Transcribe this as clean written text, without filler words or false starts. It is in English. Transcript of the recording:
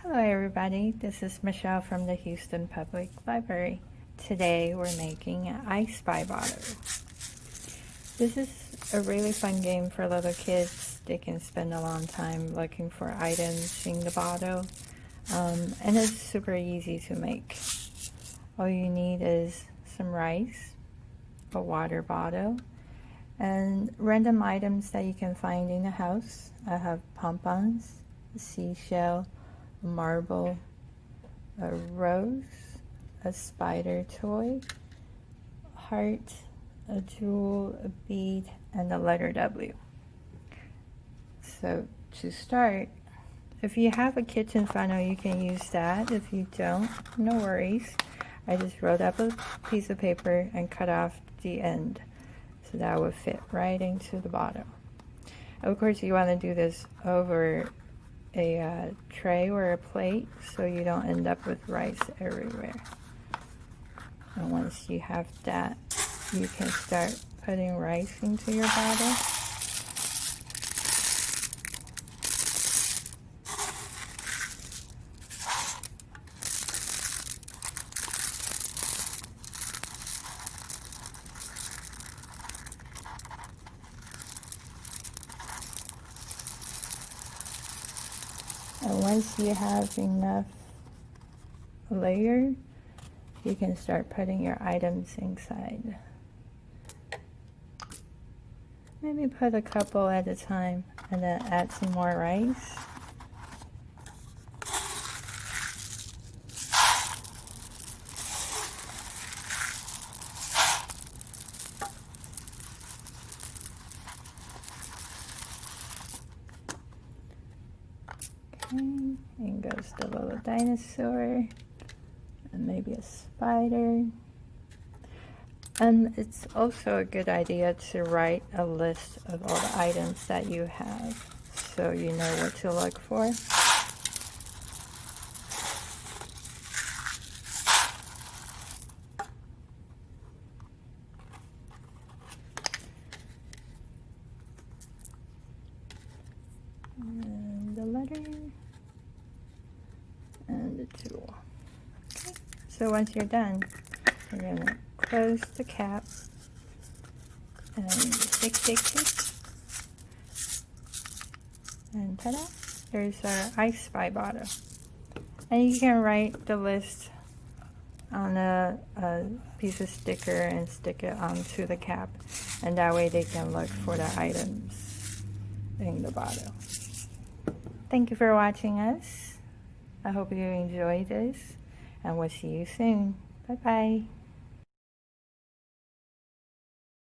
Hello everybody, this is Michelle from the Houston Public Library. Today we're making an I Spy bottle. This is a really fun game for little kids. They can spend a long time looking for items in the bottle, and it's super easy to make. All you need is some rice, a water bottle, and random items that you can find in the house. I have pompons, a seashell, a marble, a rose, a spider toy, a heart, a jewel, a bead, and the letter W. So to start, if you have a kitchen funnel, you can use that. If you don't, no worries. I just rolled up a piece of paper and cut off the end so that would fit right into the bottle. Of course, you want to do this over a tray or a plate so you don't end up with rice everywhere. And once you have that, you can start putting rice into your bottle. And once you have enough layer, you can start putting your items inside. Maybe put a couple at a time and then add some more rice. And goes the little dinosaur, and maybe a spider. And it's also a good idea to write a list of all the items that you have so you know what to look for. And the letter and the tool. Okay. So once you're done, you're going to close the cap and shake, shake, shake. And ta-da! There's our I Spy bottle. And you can write the list on a piece of sticker and stick it onto the cap. And that way they can look for the items in the bottle. Thank you for watching us. I hope you enjoyed this, and we'll see you soon. Bye-bye.